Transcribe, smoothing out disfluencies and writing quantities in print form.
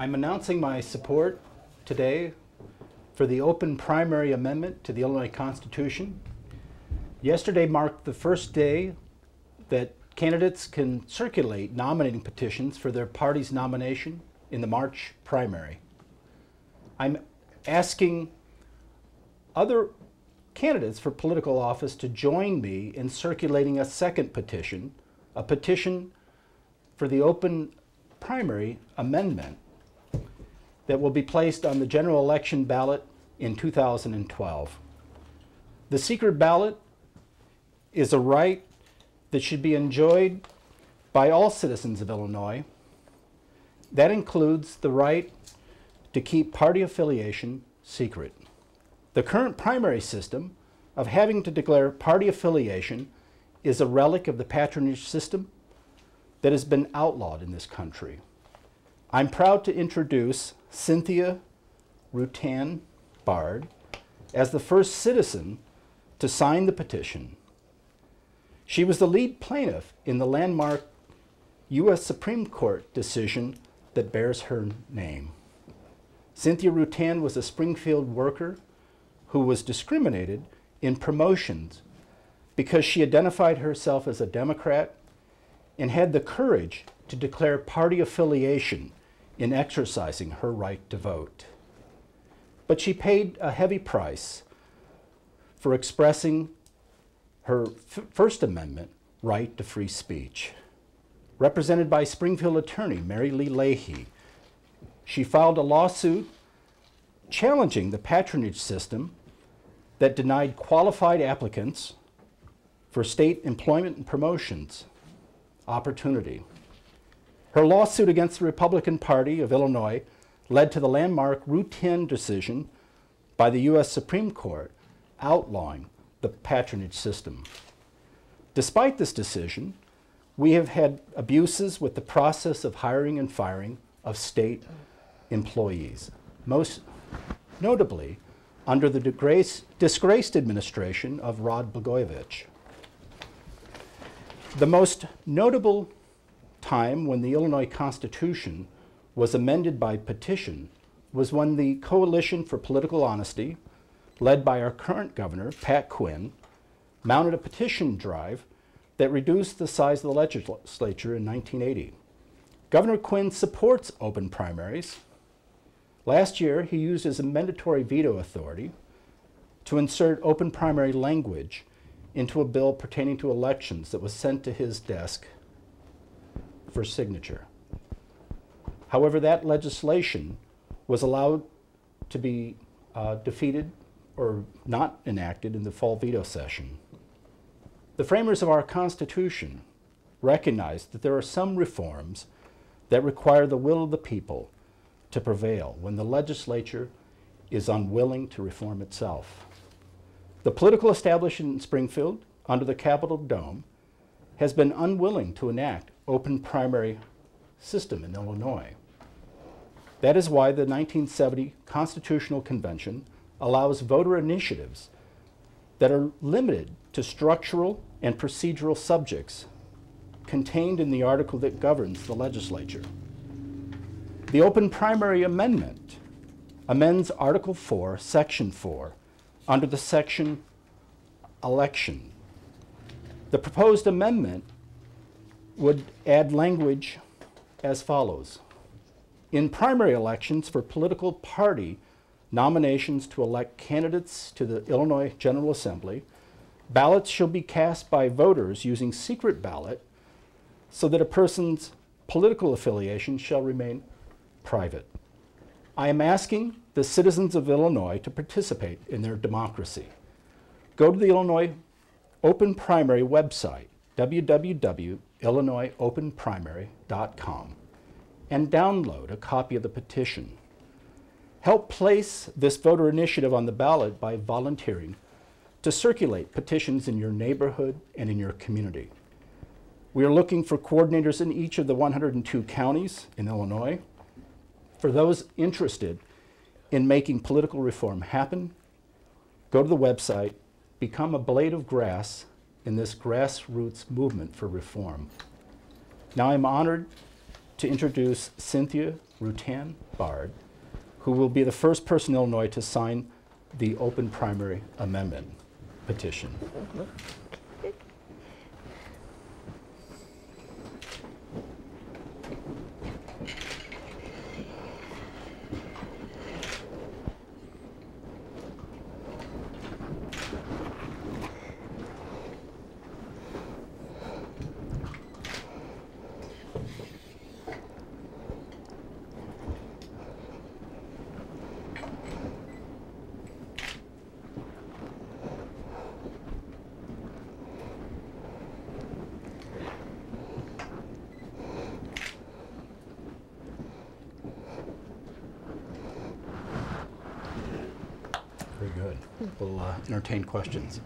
I'm announcing my support today for the open primary amendment to the Illinois Constitution. Yesterday marked the first day that candidates can circulate nominating petitions for their party's nomination in the March primary. I'm asking other candidates for political office to join me in circulating a second petition, a petition for the open primary amendment that will be placed on the general election ballot in 2012. The secret ballot is a right that should be enjoyed by all citizens of Illinois. That includes the right to keep party affiliation secret. The current primary system of having to declare party affiliation is a relic of the patronage system that has been outlawed in this country. I'm proud to introduce Cynthia Rutan Bard as the first citizen to sign the petition. She was the lead plaintiff in the landmark U.S. Supreme Court decision that bears her name. Cynthia Rutan was a Springfield worker who was discriminated in promotions because she identified herself as a Democrat and had the courage to declare party affiliation in exercising her right to vote. But she paid a heavy price for expressing her First Amendment right to free speech. Represented by Springfield attorney Mary Lee Leahy, she filed a lawsuit challenging the patronage system that denied qualified applicants for state employment and promotions opportunity. Her lawsuit against the Republican Party of Illinois led to the landmark Rutan decision by the U.S. Supreme Court outlawing the patronage system. Despite this decision, we have had abuses with the process of hiring and firing of state employees, most notably under the disgraced administration of Rod Blagojevich. The most notable time when the Illinois Constitution was amended by petition was when the Coalition for Political Honesty, led by our current governor, Pat Quinn, mounted a petition drive that reduced the size of the legislature in 1980. Governor Quinn supports open primaries. Last year, he used his mandatory veto authority to insert open primary language into a bill pertaining to elections that was sent to his desk for signature. However, that legislation was allowed to be defeated or not enacted in the fall veto session. The framers of our Constitution recognized that there are some reforms that require the will of the people to prevail when the legislature is unwilling to reform itself. The political establishment in Springfield, under the Capitol Dome, has been unwilling to enact open primary system in Illinois. That is why the 1970 Constitutional Convention allows voter initiatives that are limited to structural and procedural subjects contained in the article that governs the legislature. The open primary amendment amends Article 4, Section 4, under the section Election. The proposed amendment would add language as follows. In primary elections for political party nominations to elect candidates to the Illinois General Assembly, ballots shall be cast by voters using secret ballot so that a person's political affiliation shall remain private. I am asking the citizens of Illinois to participate in their democracy. Go to the Illinois Open Primary website, www.illinoisopenprimary.com, and download a copy of the petition. Help place this voter initiative on the ballot by volunteering to circulate petitions in your neighborhood and in your community. We are looking for coordinators in each of the 102 counties in Illinois. For those interested in making political reform happen, go to the website, become a blade of grass in this grassroots movement for reform. Now I'm honored to introduce Cynthia Rutan Bard, who will be the first person in Illinois to sign the open primary amendment petition. Very good. We'll entertain questions.